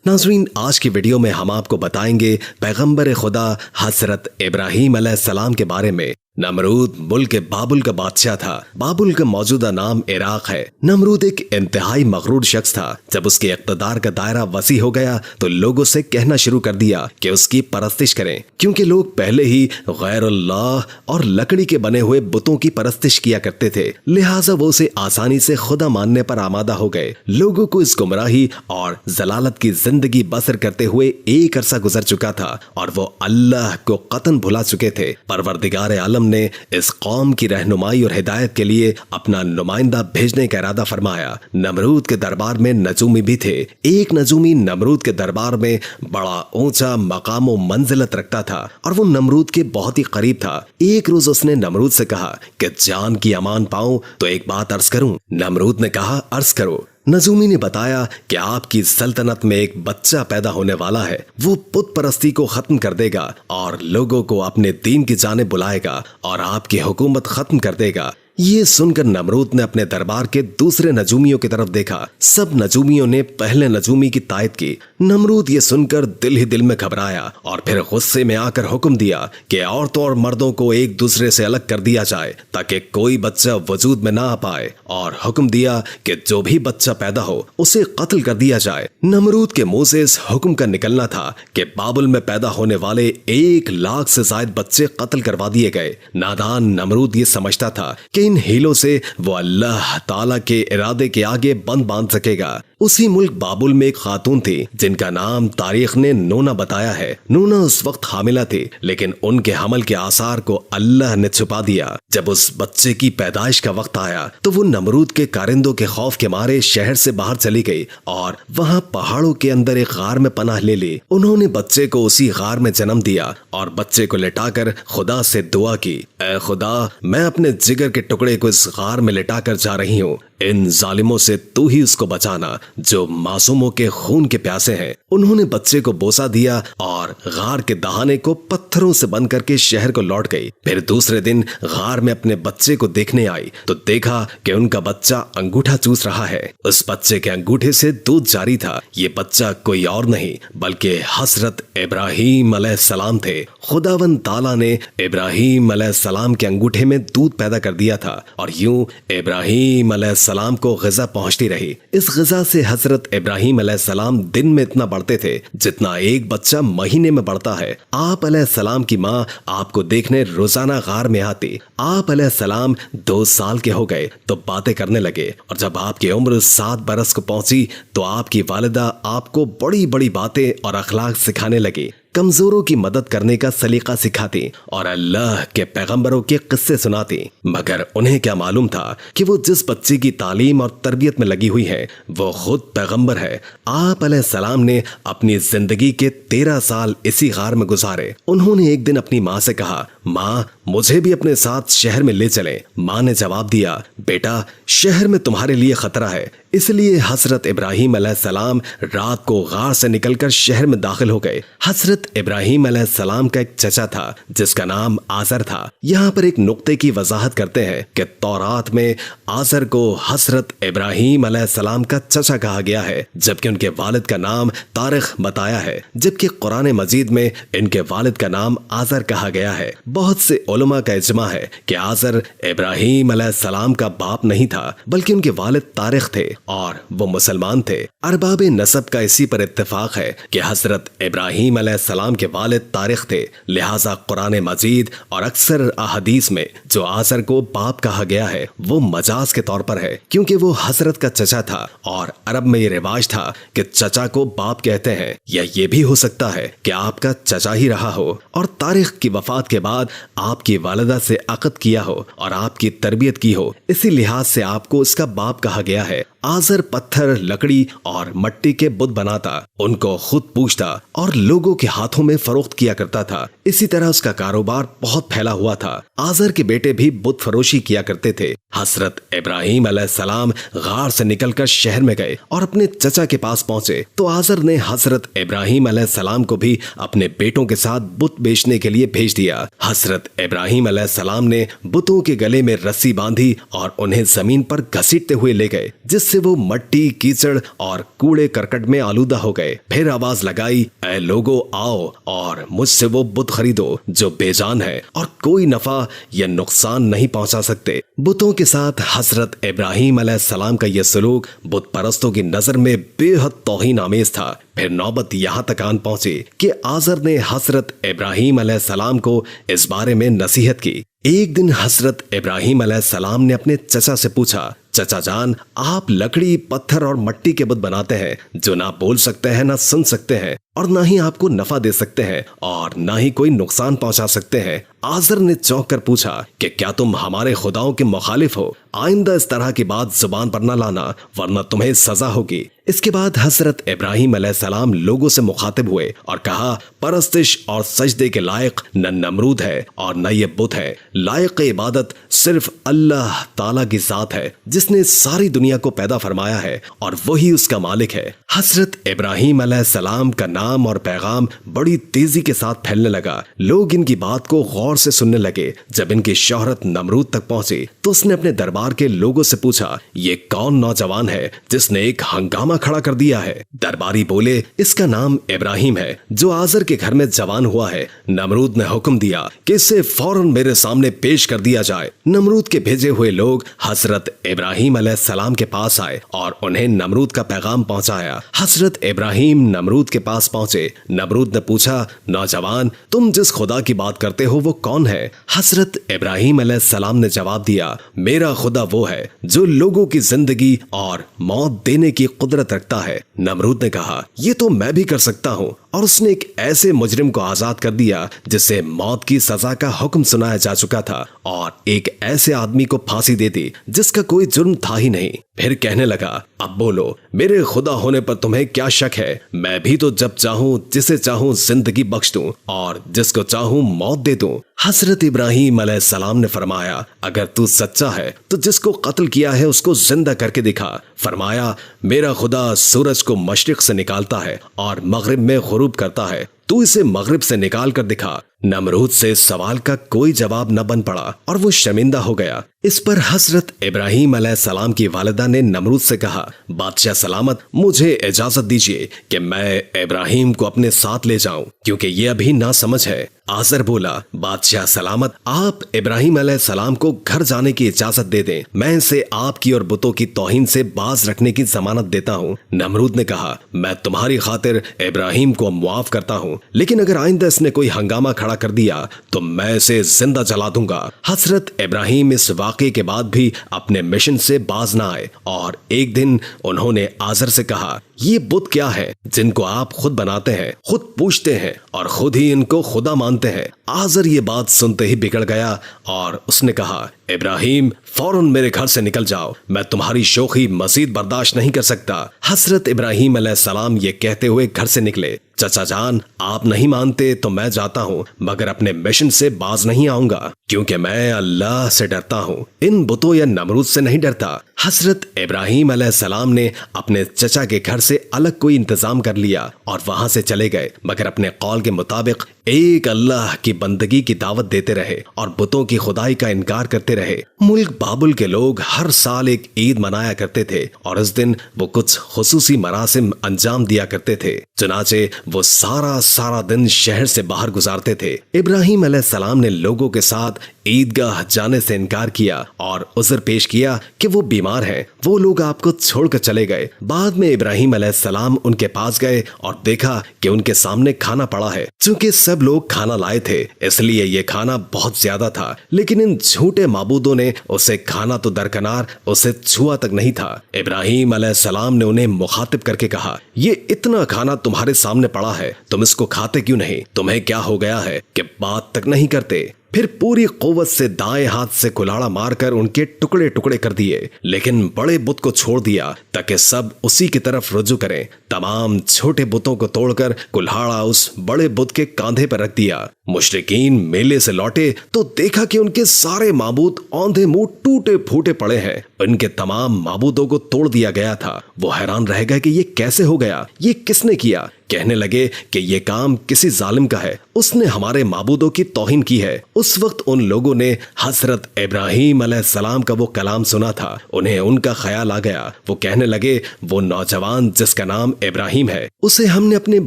नाज़रीन, आज की वीडियो में हम आपको बताएंगे पैगंबर खुदा हजरत इब्राहीम अलैहिस्सलाम के बारे में। नमरूद मुल्क बाबुल का बादशाह था। बाबुल का मौजूदा नाम इराक है। नमरूद एक इंतहाई मगरूर शख्स था। जब उसके इक़्तिदार का दायरा वसी हो गया तो लोगों से कहना शुरू कर दिया कि उसकी परस्तिश करें, क्योंकि लोग पहले ही गैरुल्लाह और लकड़ी के बने हुए बुतों की परस्तिश किया करते थे। लिहाजा वो उसे आसानी से खुदा मानने पर आमादा हो गए। लोगों को इस गुमराही और जलालत की जिंदगी बसर करते हुए एक अरसा गुजर चुका था और वो अल्लाह को कतन भुला चुके थे। परवरदिगार आलम ने इस कौम की रहनुमाई और हिदायत के लिए अपना नुमाइंदा भेजने का इरादा फरमाया। नमरूद के दरबार में नजूमी भी थे। एक नजूमी नमरूद के दरबार में बड़ा ऊंचा मकाम व मंजिलत रखता था और वो नमरूद के बहुत ही करीब था। एक रोज उसने नमरूद से कहा कि जान की अमान पाऊं तो एक बात अर्ज करूं। नमरूद ने कहा, अर्ज करो। नजूमी ने बताया कि आपकी सल्तनत में एक बच्चा पैदा होने वाला है। वो पुत परस्ती को खत्म कर देगा और लोगों को अपने दीन की जानिब बुलाएगा और आपकी हुकूमत खत्म कर देगा। ये सुनकर नमरूद ने अपने दरबार के दूसरे नजूमियों की तरफ देखा। सब नजूमियों ने पहले नजूमी की तायद की। नमरूद ये सुनकर दिल ही दिल में घबराया और फिर गुस्से में आकर हुक्म दिया कि औरतों और मर्दों को एक दूसरे से अलग कर दिया जाए ताकि कोई बच्चा वजूद में ना आ पाए, और हुक्म दिया कि जो भी बच्चा पैदा हो उसे कत्ल कर दिया जाए। नमरूद के मुंह से इस हुक्म का निकलना था कि बाबुल में पैदा होने वाले 1 लाख से ज्यादा बच्चे कत्ल करवा दिए गए। नादान नमरूद ये समझता था कि इन हीलों से वो अल्लाह ताला के इरादे के आगे बंद बांध सकेगा। उसी मुल्क बाबुल में एक खातून थी जिनका नाम तारीख ने नूना बताया है। नूना उस वक्त हामिला थी, लेकिन उनके हमल के आसार को अल्लाह ने छुपा दिया। जब उस बच्चे की पैदाइश का वक्त आया तो वो नमरूद के कारिंदों के खौफ के मारे शहर से बाहर चली गई और वहां पहाड़ों के अंदर एक गार में पनाह ले ली। उन्होंने बच्चे को उसी गार में जन्म दिया और बच्चे को लिटाकर खुदा से दुआ की, ऐ खुदा, मैं अपने जिगर के टुकड़े को इस गार में लिटाकर जा रही हूँ। इन जालिमों से तू ही उसको बचाना जो मासूमों के खून के प्यासे हैं। उन्होंने बच्चे को बोसा दिया और गार के दहाने को पत्थरों से बंद करके शहर को लौट गई। फिर दूसरे दिन गार में अपने बच्चे को देखने आई तो देखा कि उनका बच्चा अंगूठा चूस रहा है। उस बच्चे के अंगूठे से दूध जारी था। ये बच्चा कोई और नहीं बल्कि हजरत इब्राहीम अलैहिस्सलाम थे। खुदावंद ताला ने इब्राहीम अलैहिस्सलाम के अंगूठे में दूध पैदा कर दिया था और यूं इब्राहीम अलैहिस्सलाम को ग़िज़ा पहुंचती रही। इस ग़िज़ा से हजरत इब्राहीम अलैहिस्सलाम दिन में इतना बढ़ते थे जितना एक बच्चा महीने में बढ़ता है। आप अलैहिस्सलाम की माँ आपको देखने रोजाना गार में आती। आप अलैहिस्सलाम 2 साल के हो गए तो बातें करने लगे और जब आपकी उम्र 7 बरस को पहुंची तो आपकी वालिदा आपको बड़ी बड़ी बातें और अखलाक सिखाने लगी। कमजोरों की मदद करने का सलीका सिखाती और अल्लाह के पैगंबरों के किस्से सुनाती। मगर उन्हें क्या मालूम था कि वो जिस बच्चे की तालीम और तरबियत में लगी हुई है वो खुद पैगंबर है। आप अलैहिस्सलाम ने अपनी जिंदगी के 13 साल इसी गार में गुजारे। उन्होंने एक दिन अपनी माँ से कहा, माँ, मुझे भी अपने साथ शहर में ले चले। माँ ने जवाब दिया, बेटा, शहर में तुम्हारे लिए खतरा है। इसलिए हजरत इब्राहीम अलैहिस्सलाम रात को गार से निकलकर शहर में दाखिल हो गए। हजरत इब्राहीम अलैहिस्सलाम का एक चचा था जिसका नाम आज़र था। यहाँ पर एक नुक्ते की वजाहत करते हैं कि तौरात में आज़र को हजरत इब्राहीम अलैहिस्सलाम का चचा कहा गया है, जबकि उनके वालिद का नाम तारिख बताया है, जबकि कुरान मजीद में इनके वालिद का नाम आज़र कहा गया है। बहुत से उलमा का इजमा है कि आज़र इब्राहीम अलैहिस्सलाम का बाप नहीं था बल्कि उनके वालिद तारिख थे और वो मुसलमान थे। अरबाब नसब का इसी पर इत्तेफाक है कि हजरत इब्राहीम अलैहिस्सलाम के वालिद तारिख थे। लिहाजा कुरान मजीद और अक्सर अहदीस में जो आज़र को बाप कहा गया है वो मजाज के तौर पर है, क्योंकि वो हजरत का चचा था और अरब में ये रिवाज था कि चचा को बाप कहते हैं। या ये भी हो सकता है कि आपका चचा ही रहा हो और तारिख की वफात के बाद आपकी वालिदा से अक़द किया हो और आपकी तरबियत की हो, इसी लिहाज से आपको इसका बाप कहा गया है। आज़र पत्थर, लकड़ी और मट्टी के बुत बनाता, उनको खुद पूछता और लोगों के हाथों में फरोख्त किया करता था। इसी तरह उसका कारोबार बहुत फैला हुआ था। आज़र के बेटे भी बुत फरोशी किया करते थे। हजरत इब्राहीम अलैहिस्सलाम गार से निकलकर शहर में गए और अपने चचा के पास पहुंचे तो आज़र ने हजरत इब्राहीम अलैहिस्सलाम को भी अपने बेटों के साथ बुत बेचने के लिए भेज दिया। हजरत इब्राहीम अलैहिस्सलाम ने बुतों के गले में रस्सी बांधी और उन्हें जमीन पर घसीटते हुए ले गए। जिससे वो मट्टी, कीचड़ और कूड़े करकट में आलूदा हो गए। फिर आवाज लगाई, ऐ लोगो आओ और मुझसे वो बुत खरीदो जो बेजान है और कोई नफा या नुकसान नहीं पहुंचा सकते। बुतों के साथ हजरत इब्राहीम अलैहिस्सलाम का यह सलूक बुत परस्तों की नजर में बेहद तौहीन आमेज था। फिर नौबत यहाँ तक आन पहुंची कि आज़र ने हजरत इब्राहीम अलैहिस्सलाम को इस बारे में नसीहत की। एक दिन हजरत इब्राहीम अलैहिस्सलाम ने अपने चचा से पूछा, चचा जान, आप लकड़ी, पत्थर और मट्टी के बुत बनाते हैं जो ना बोल सकते हैं, ना सुन सकते हैं और ना ही आपको नफा दे सकते हैं और ना ही कोई नुकसान पहुंचा सकते हैं। आज़र ने चौंक कर पूछा कि क्या तुम हमारे खुदाओं के मुखालिफ हो? आइंदा इस तरह की बात जुबान पर न लाना वरना तुम्हें सजा होगी। इसके बाद हजरत इब्राहीम अलैहिस्सलाम लोगों से मुखातिब हुए और कहा, परस्तिश और सजदे के लायक न नमरूद है और न ये बुत है। लायक इबादत सिर्फ अल्लाह ताला की जात है जिसने सारी दुनिया को पैदा फरमाया है और वही उसका मालिक है। हजरत इब्राहीम अलैहिस्सलाम का नाम और पैगाम बड़ी तेजी के साथ फैलने लगा। लोग इनकी बात को गौर से सुनने लगे। जब इनकी शोहरत नमरूद तक पहुंची तो उसने अपने दरबार के लोगों से पूछा, ये कौन नौजवान है जिसने एक हंगामा खड़ा कर दिया है? दरबारी बोले, इसका नाम इब्राहीम है जो आज़र के घर में जवान हुआ है। नमरूद ने हुक्म दिया कि इसे फौरन मेरे सामने पेश कर दिया जाए। नमरूद के भेजे हुए लोग हजरत इब्राहीम अलैहिस्सलाम के पास आए और उन्हें नमरूद का पैगाम पहुंचाया। हजरत इब्राहीम नमरूद के पास पहुंचे। नमरूद ने पूछा, नौजवान, तुम जिस खुदा की बात करते हो वो कौन है? हजरत इब्राहीम अलैहिस्सलाम ने जवाब दिया, मेरा खुदा वो है जो लोगों की जिंदगी और मौत देने की कुदरत रखता है। नमरूद ने कहा, ये तो मैं भी कर सकता हूँ। और उसने एक ऐसे मुजरिम को आजाद कर दिया जिसे मौत की सजा का हुक्म सुनाया जा चुका था और एक ऐसे आदमी को फांसी दे दी जिसका कोई जुर्म था ही नहीं। फिर कहने लगा, अब बोलो, मेरे खुदा होने पर तुम्हें क्या शक है? मैं भी तो जब चाहूं जिसे चाहूं जिंदगी बख्श दूं और जिसको चाहूं मौत दे दूं। हजरत इब्राहीम अलैहिस्सलाम ने फरमाया, अगर तू सच्चा है तो जिसको कत्ल किया है उसको जिंदा करके दिखा। फरमाया, मेरा खुदा सूरज को मशरिक से निकालता है और मगरिब में गुरूब करता है, तू इसे मगरिब से निकाल कर दिखा। नमरूद से सवाल का कोई जवाब न बन पड़ा और वो शर्मिंदा हो गया। इस पर हजरत इब्राहीम अलैहिस्सलाम की वालिदा ने नमरूद से कहा, बादशाह सलामत, मुझे इजाजत दीजिए कि मैं इब्राहीम को अपने साथ ले जाऊं क्योंकि ये अभी ना समझ है। आज़र बोला, बादशाह सलामत, आप इब्राहीम अलैहिस्सलाम को घर जाने की इजाजत दे दें। मैं इसे आपकी और बुतों की तौहीन से बाज रखने की जमानत देता हूँ। नमरूद ने कहा, मैं तुम्हारी खातिर इब्राहीम को मुआफ करता हूँ, लेकिन अगर आइंदा इसने कोई हंगामा खड़ा कर दिया तो मैं इसे जिंदा जला दूंगा। हजरत इब्राहीम इस वाक़े के बाद भी अपने मिशन से बाज ना आए और एक दिन उन्होंने आज़र से कहा, ये बुत क्या है जिनको आप खुद बनाते हैं, खुद पूछते हैं और खुद ही इनको खुदा मानते हैं? आज़र ये बात सुनते ही बिगड़ गया और उसने कहा, इब्राहीम, फौरन मेरे घर से निकल जाओ, मैं तुम्हारी शोखी मजीद बर्दाश्त नहीं कर सकता। हजरत इब्राहीम अलैहिस्सलाम ये कहते हुए घर से निकले। चचा जान, आप नहीं मानते तो मैं जाता हूँ, मगर अपने मिशन से बाज नहीं आऊंगा क्योंकि मैं अल्लाह से डरता हूँ, इन बुतों या नमरूद से नहीं डरता। हजरत इब्राहीम अलैहिस्सलाम ने अपने चचा के घर से अलग कोई इंतजाम कर लिया और वहां से चले गए, मगर अपने कौल के मुताबिक एक अल्लाह की बंदगी की दावत देते रहे और बुतों की खुदाई का इनकार करते रहे। मुल्क बाबुल के लोग हर साल एक ईद मनाया करते थे और इस दिन वो कुछ खुसूसी मरासिम अंजाम दिया करते थे। चुनाचे वो सारा दिन शहर से बाहर गुजारते थे। इब्राहीम अलैहिस्सलाम ने लोगों के साथ ईदगाह जाने से इनकार किया और उज़र पेश किया कि वो बीमार हैं। वो लोग आपको छोड़कर चले गए। बाद में इब्राहीम अलैहिस्सलाम उनके पास गए और देखा कि उनके सामने खाना पड़ा है। चूंकि सब लोग खाना लाए थे इसलिए ये खाना बहुत ज्यादा था, लेकिन इन झूठे माबूदों ने उसे खाना तो दरकनार उसे छुआ तक नहीं था। इब्राहीम अलैहिस्सलाम ने उन्हें मुखातिब करके कहा, ये इतना खाना तुम्हारे सामने पड़ा है, तुम इसको खाते क्यों नहीं? तुम्हें क्या हो गया है कि बात तक नहीं करते? फिर पूरी कुव्वत से दाएं हाथ से कुल्हाड़ा मारकर उनके टुकड़े टुकड़े कर दिए, लेकिन बड़े बुत को छोड़ दिया ताकि सब उसी की तरफ रुजू करें। तमाम छोटे बुतों को तोड़कर कुल्हाड़ा उस बड़े बुत के कांधे पर रख दिया। मुशरिकीन मेले से लौटे तो देखा कि उनके सारे माबूद औंधे मुंह टूटे फूटे पड़े हैं। उनके तमाम माबूदों को तोड़ दिया गया था। वो हैरान रह गए कि ये कैसे हो गया, ये किसने किया? کہنے لگے کہ یہ کام کسی ظالم کا ہے، اس نے ہمارے معبودوں کی توہین کی ہے۔ اس وقت ان لوگوں نے حضرت ابراہیم علیہ السلام کا وہ کلام سنا تھا، انہیں ان کا خیال آ گیا۔ وہ کہنے لگے وہ نوجوان جس کا نام ابراہیم ہے، اسے ہم نے اپنے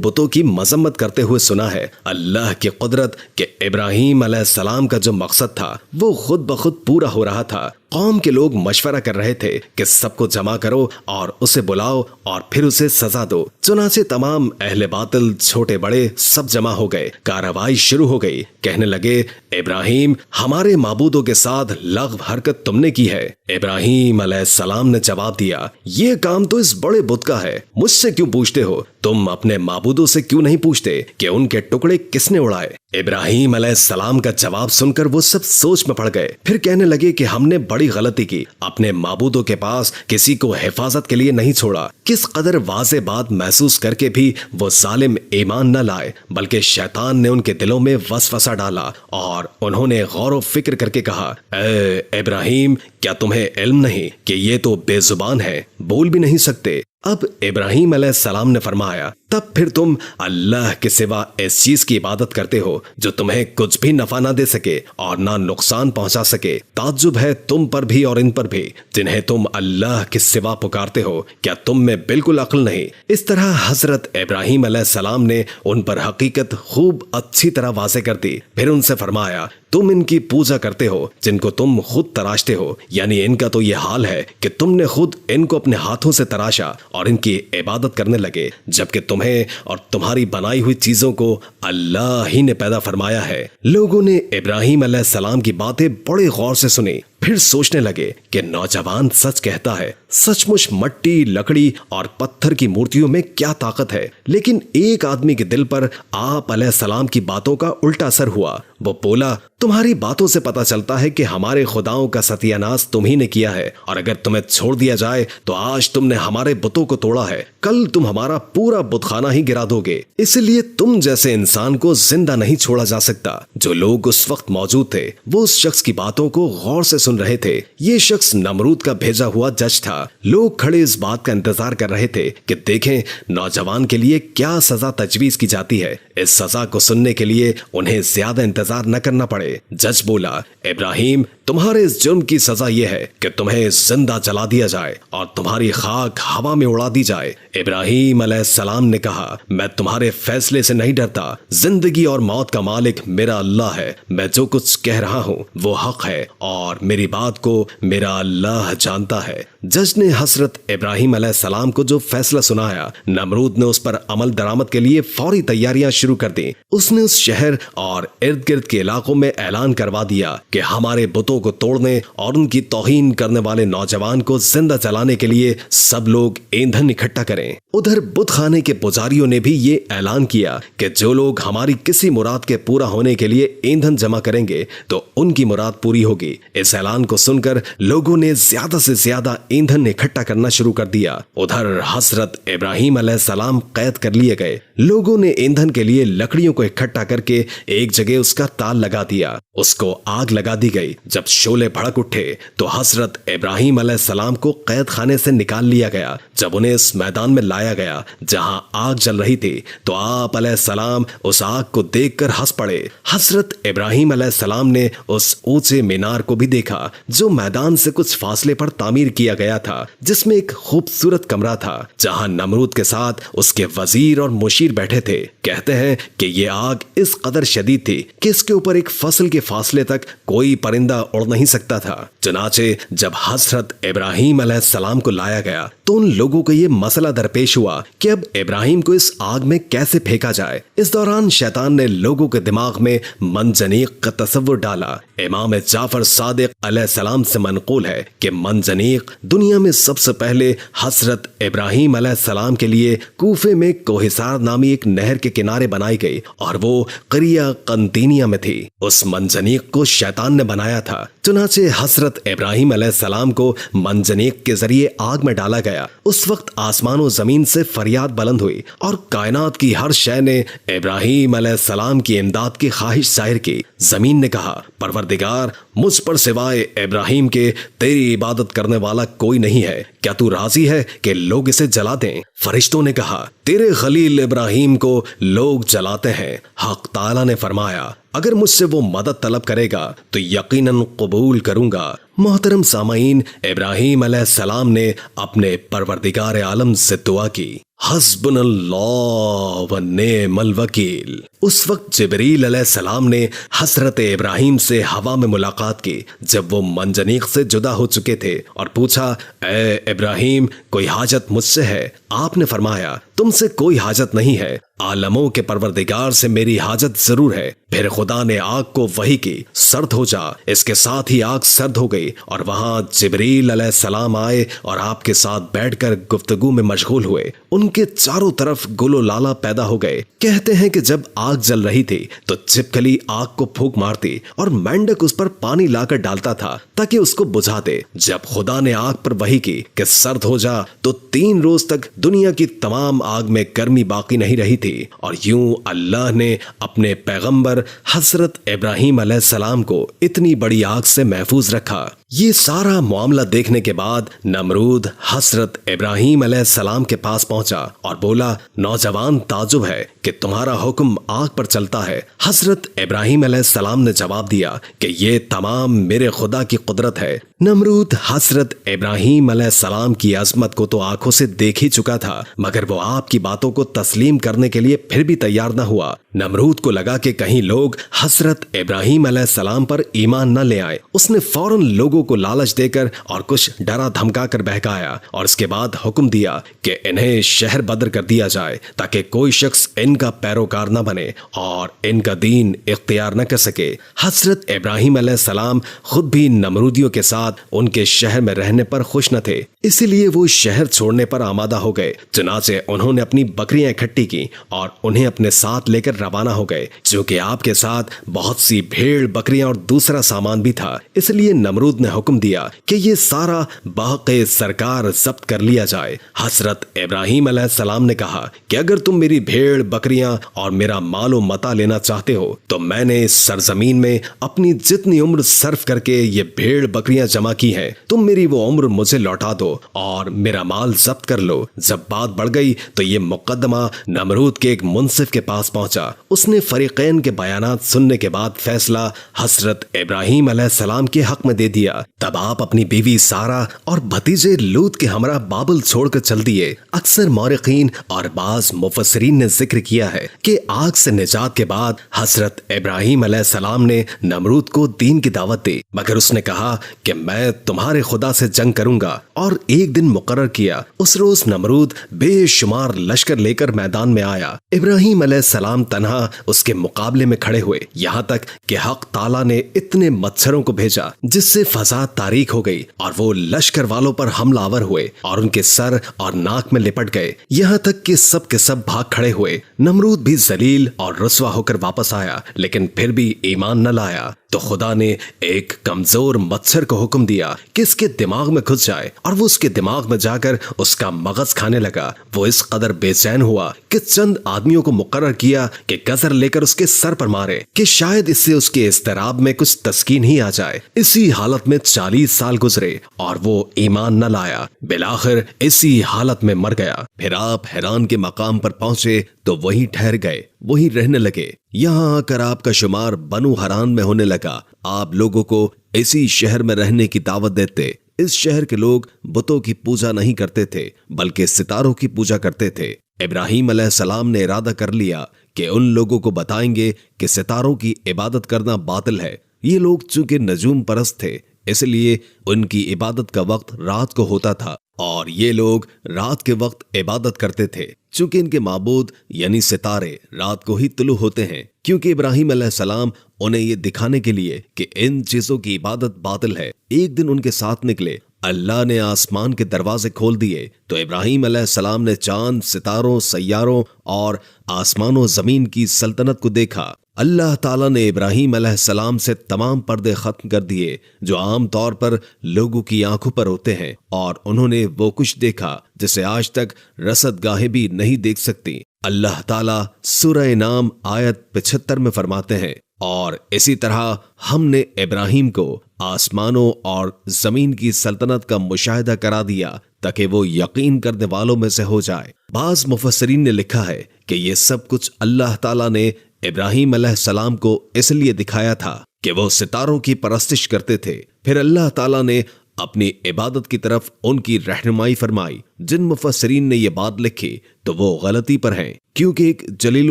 بتوں کی مذمت کرتے ہوئے سنا ہے۔ اللہ کی قدرت کہ ابراہیم علیہ السلام کا جو مقصد تھا وہ خود بخود پورا ہو رہا تھا۔ قوم کے لوگ مشورہ کر رہے تھے کہ سب کو جمع کرو اور اسے بلاؤ اور پھر اسے سزا دو۔ چنانچہ تمام اہل باطل چھوٹے بڑے سب جمع ہو گئے، کارروائی شروع ہو گئی۔ کہنے لگے ابراہیم ہمارے معبودوں کے ساتھ لغو حرکت تم نے کی ہے۔ ابراہیم علیہ السلام نے جواب دیا یہ کام تو اس بڑے بت کا ہے، مجھ سے کیوں پوچھتے ہو؟ تم اپنے معبودوں سے کیوں نہیں پوچھتے کہ ان کے ٹکڑے کس نے اڑائے؟ ابراہیم علیہ السلام کا جواب سن کر وہ سب سوچ میں پڑ گئے، پھر کہنے لگے کہ ہم نے بڑی غلطی کی، اپنے معبودوں کے پاس کسی کو حفاظت کے لیے نہیں چھوڑا۔ کس قدر واضح بات محسوس کر کے بھی وہ ظالم ایمان نہ لائے، بلکہ شیطان نے ان کے دلوں میں وسوسہ ڈالا اور انہوں نے غور و فکر کر کے کہا اے ابراہیم کیا تمہیں علم نہیں کہ یہ تو بے زبان ہے، بول بھی نہیں سکتے؟ اب ابراہیم علیہ السلام نے فرمایا تب پھر تم اللہ کے سوا اس چیز کی عبادت کرتے ہو جو تمہیں کچھ بھی نفع نہ دے سکے اور نہ نقصان پہنچا سکے۔ تعجب ہے تم پر بھی اور ان پر بھی جنہیں تم اللہ کے سوا پکارتے ہو، کیا تم میں بالکل عقل نہیں؟ اس طرح حضرت ابراہیم علیہ السلام نے ان پر حقیقت خوب اچھی طرح واضح کر دی۔ پھر ان سے فرمایا تم ان کی پوجا کرتے ہو جن کو تم خود تراشتے ہو، یعنی ان کا تو یہ حال ہے کہ تم نے خود ان کو اپنے ہاتھوں سے تراشا اور ان کی عبادت کرنے لگے، جبکہ تمہیں اور تمہاری بنائی ہوئی چیزوں کو اللہ ہی نے پیدا فرمایا ہے۔ لوگوں نے ابراہیم علیہ السلام کی باتیں بڑے غور سے سنی، پھر سوچنے لگے کہ نوجوان سچ کہتا ہے، سچ مچ مٹی، لکڑی اور پتھر کی مورتیوں میں کیا طاقت ہے۔ لیکن ایک آدمی کے دل پر آپ علیہ السلام کی باتوں کا الٹا اثر ہوا۔ وہ بولا تمہاری باتوں سے پتا چلتا ہے کہ ہمارے خداؤں کا ستیہ ناش تم ہی نے کیا ہے، اور اگر تمہیں چھوڑ دیا جائے تو آج تم نے ہمارے بتوں کو توڑا ہے، کل تم ہمارا پورا بت خانہ ہی گرا دو گے، اس لیے تم جیسے انسان کو زندہ نہیں چھوڑا جا سکتا۔ جو لوگ اس وقت موجود تھے وہ اس شخص کی باتوں کو غور سے سن رہے تھے۔ یہ شخص نمرود کا بھیجا ہوا جج تھا۔ لوگ کھڑے اس بات کا انتظار کر رہے تھے کہ دیکھیں نوجوان کے لیے کیا سزا تجویز کی جاتی ہے۔ اس سزا کو سننے کے لیے انہیں زیادہ انتظار نہ کرنا پڑے۔ جج بولا ابراہیم تمہارے اس جرم کی سزا یہ ہے کہ تمہیں زندہ جلا دیا جائے اور تمہاری خاک ہوا میں اڑا دی جائے۔ ابراہیم علیہ السلام نے کہا میں تمہارے فیصلے سے نہیں ڈرتا، زندگی اور موت کا مالک میرا اللہ ہے، میں جو کچھ کہہ رہا ہوں وہ حق ہے اور میری بات کو میرا اللہ جانتا ہے۔ جج نے حضرت ابراہیم علیہ السلام کو جو فیصلہ سنایا، نمرود نے اس پر عمل درآمد کے لیے فوری تیاریاں شروع کر دی۔ اس نے اس شہر اور ارد گرد کے علاقوں میں اعلان کروا دیا کہ ہمارے بتوں کو توڑنے اور ان کی توہین کرنے والے نوجوان کو زندہ جلانے کے لیے سب لوگ ایندھن اکٹھا کریں۔ ادھر بت خانے کے پجاریوں نے بھی یہ اعلان کیا کہ جو لوگ ہماری کسی مراد کے پورا ہونے کے لیے ایندھن جمع کریں گے تو ان کی مراد پوری ہوگی۔ اس اعلان کو سن کر لوگوں نے زیادہ سے زیادہ ایندھن اکٹھا کرنا شروع کر دیا۔ ادھر حضرت ابراہیم علیہ السلام قید کر لیے گئے۔ لوگوں نے ایندھن کے لیے لکڑیوں کو اکٹھا کر کے ایک جگہ اس کا تال لگا دیا، اس کو آگ لگا دی گئی۔ جب شعلے بھڑک اٹھے تو حضرت ابراہیم علیہ السلام کو قید خانے سے نکال لیا گیا۔ جب انہیں اس میدان میں لایا گیا جہاں آگ جل رہی تھی تو آپ علیہ السلام اس آگ کو دیکھ کر ہنس پڑے۔ حضرت ابراہیم علیہ السلام نے اس اونچے مینار کو بھی دیکھا جو میدان سے کچھ فاصلے پر تعمیر کیا گیا تھا، جس میں ایک خوبصورت کمرہ تھا جہاں نمرود کے ساتھ اس کے وزیر اور مشیر بیٹھے تھے۔ کہتے ہیں کہ یہ آگ اس قدر شدید تھی کہ اس کے اوپر ایک فصل کے فاصلے تک کوئی پرندہ اڑ نہیں سکتا تھا۔ چنانچہ جب حضرت ابراہیم علیہ السلام کو لایا گیا تو ان لوگوں کو یہ مسئلہ درپیش ہوا کہ اب ابراہیم کو اس آگ میں کیسے پھینکا جائے۔ اس دوران شیطان نے لوگوں کے دماغ میں منجنیق کا تصور ڈالا۔ امام جعفر صادق علیہ السلام سے منقول ہے کہ منجنیق دنیا میں سب سے پہلے حضرت ابراہیم علیہ السلام کے لیے کوفے میں کوہسار نامی ایک نہر کے کنارے بنائی گئی اور وہ قریہ قنطینیہ میں تھی۔ اس منجنیق کو شیطان نے بنایا تھا۔ چنانچہ حضرت हजरत इब्राहिम अलैहिस्सलाम को मंजनीक के जरिए आग में डाला गया, उस वक्त आसमान और जमीन से फरियाद बुलंद हुई और कायनात की हर शय ने इब्राहिम अलैहिस्सलाम की इमदाद की ख्वाहिश जाहिर की। जमीन ने कहा, परवरदिगार, मुझ पर सिवाय इब्राहिम के तेरी इबादत करने वाला कोई नहीं है, क्या तू राजी है कि लोग इसे जला दें? फरिश्तों ने कहा, तेरे खलील इब्राहिम को लोग जलाते हैं। हक ताला ने फरमाया, अगर मुझसे वो मदद तलब करेगा तो यकीनन कबूल करूंगा। मोहतरम सामाईन, इब्राहिम अलैहिस्सलाम ने अपने परवरदिगार आलम से दुआ की, हस्बुनल्लाह व नेमल वकील। उस वक्त जिब्रील अलैहिस्सलाम ने हजरत इब्राहिम से हवा में मुलाकात की जब वो मंजनीक से जुदा हो चुके थे और पूछा, ए इब्राहिम, कोई हाजत मुझसे है? आपने फरमाया, तुमसे कोई हाजत नहीं है, आलमों के परवरदिगार से मेरी हाजत जरूर है। फिर खुदा ने आग को वही की, सर्द हो जा। इसके साथ ही आग सर्द हो गई और वहां जिब्रील अलैहिस्सलाम आए और आपके साथ बैठकर गुफ्तगू में मशगूल हुए। उनके चारों तरफ गुलो लाला पैदा हो गए। कहते हैं कि जब आग जल रही थी तो छिपकली आग को फूंक मारती और मेंढक उस पर पानी लाकर डालता था ताकि उसको बुझा दे। जब खुदा ने आग पर वही की कि सर्द हो जा तो 3 रोज तक दुनिया की तमाम आग में गर्मी बाकी नहीं रही थी और यूं अल्लाह ने अपने पैगंबर हजरत इब्राहिम अलैहिस्सलाम को इतनी बड़ी आग से महफूज रखा। ये सारा मामला देखने के बाद नमरूद हजरत इब्राहिम अलैहिस्सलाम के पास पहुंचा और बोला, नौजवान, ताजुब है कि तुम्हारा हुक्म आग पर चलता है। हजरत इब्राहिम अलैहिस्सलाम ने जवाब दिया कि ये तमाम मेरे खुदा की कुदरत है। नमरूद हजरत इब्राहिम अलैहिस्सलाम की अजमत को तो आंखों से देख ही चुका था, मगर वो आपकी बातों को तस्लीम करने के लिए फिर भी तैयार न हुआ। नमरूद को लगा कि कहीं लोग हजरत इब्राहिम अलैहिस्सलाम पर ईमान न ले आए। उसने फौरन लोगों को लालच देकर और कुछ डरा धमका कर बहकाया और इसके बाद हुक्म दिया कि इन्हें शहर बदर कर दिया जाए ताकि कोई शख्स इनका पैरोकार न बने और इनका दीन इख्तियार न कर सके। हजरत इब्राहिम अलैहिस्सलाम खुद भी नमरूदियों के साथ उनके शहर में रहने पर खुश न थे, इसीलिए वो शहर छोड़ने पर आमादा हो गए। चुनाचे उन्होंने अपनी बकरियां इकट्ठी की और उन्हें अपने साथ लेकर रवाना हो गए। चूंकि आपके साथ बहुत सी भेड़, बकरियां और दूसरा सामान भी था, इसलिए नमरूद ने हुक्म दिया कि ये सारा बाक़े सरकार जब्त कर लिया जाए। हजरत इब्राहिम अलैहिस्सलाम ने कहा कि अगर तुम मेरी भेड़, बकरियां और मेरा मालो मता लेना चाहते हो तो मैंने इस सरजमीन में अपनी जितनी उम्र सर्फ करके ये भेड़ बकरियां जमा की है, तुम मेरी वो उम्र मुझे लौटा दो और मेरा माल जब्त कर लो। जब बात बढ़ गई तो ये मुकदमा नमरूद के एक मुंसिफ के पास पहुंचा। उसने फरीकैन के बयानात सुनने के बाद फैसला हजरत इब्राहिम अलैहिस्सलाम के हक में दे दिया। तब आप अपनी बीवी सारा और भतीजे लूत के हमरा बाबुल छोड़कर चल दिए। अक्सर मौरिकीन और बाज मुफस्सिरीन ने जिक्र किया है कि आग से निजात के बाद हजरत इब्राहिम अलैहिस्सलाम ने नमरूद को दीन की दावत दी, मगर उसने कहा कि मैं तुम्हारे खुदा से जंग करूंगा और एक दिन मुकर्रर किया। उस रोज नमरूद बेशुमार लश्कर लेकर मैदान में आया। इब्राहिम अलैहिस्सलाम तन्हा उसके मुकाबले में खड़े हुए, यहाँ तक कि हक ताला ने इतने मच्छरों को भेजा जिससे फजा तारीख हो गई और वो लश्कर वालों पर हमलावर हुए और उनके सर और नाक में लिपट गए, यहाँ तक कि सब के सब भाग खड़े हुए। नमरूद भी जलील और रुस्वा होकर वापस आया, लेकिन फिर भी ईमान न लाया। तो खुदा ने एक कमजोर मच्छर को हुक्म दिया कि इसके दिमाग में घुस जाए और वो उसके दिमाग में जाकर उसका मगज खाने लगा। वो इस कदर बेचैन हुआ कि चंद आदमियों को मुकर्रर किया कि गजर लेकर उसके सर पर मारे कि शायद इससे उसके इस्तराब में कुछ तस्कीन ही आ जाए। इसी हालत में 40 साल गुजरे और वो ईमान न लाया। बिलाखिर इसी हालत में मर गया। फिर आप हैरान के मकाम पर पहुंचे तो वहीं ठहर गए, वहीं रहने लगे। यहाँ आकर आपका शुमार बनु हरान में होने लगा। आप लोगों को इसी शहर में रहने की दावत देते। इस शहर के लोग बुतों की पूजा नहीं करते थे, बल्कि सितारों की पूजा करते थे। इब्राहिम अलैहिस्सलाम ने इरादा कर लिया कि उन लोगों को बताएंगे कि सितारों की इबादत करना बातिल है। ये लोग चूंकि नजूम परस्त थे, इसलिए उनकी इबादत का वक्त रात को होता था और ये लोग रात के वक्त इबादत करते थे। चूंकि इनके माबूद यानी सितारे रात को ही तुलू होते हैं, क्योंकि इब्राहिम अलैहिस्सलाम उन्हें ये दिखाने के लिए कि इन चीजों की इबादत बातिल है, एक दिन उनके साथ निकले। अल्लाह ने आसमान के दरवाजे खोल दिए तो इब्राहिम अलैहिस्सलाम ने चांद, सितारों, सैयारों और आसमानों जमीन की सल्तनत को देखा। اللہ تعالیٰ نے ابراہیم علیہ السلام سے تمام پردے ختم کر دیے جو عام طور پر لوگوں کی آنکھوں پر ہوتے ہیں، اور انہوں نے وہ کچھ دیکھا جسے آج تک رصد گاہیں بھی نہیں دیکھ سکتی۔ اللہ تعالیٰ سورہ نام آیت 75 میں فرماتے ہیں، اور اسی طرح ہم نے ابراہیم کو آسمانوں اور زمین کی سلطنت کا مشاہدہ کرا دیا تاکہ وہ یقین کرنے والوں میں سے ہو جائے۔ بعض مفسرین نے لکھا ہے کہ یہ سب کچھ اللہ تعالیٰ نے ابراہیم علیہ السلام کو اس لیے دکھایا تھا کہ وہ ستاروں کی پرستش کرتے تھے، پھر اللہ تعالیٰ نے اپنی عبادت کی طرف ان کی رہنمائی فرمائی۔ جن مفسرین نے یہ بات لکھی تو وہ غلطی پر ہیں، کیونکہ ایک جلیل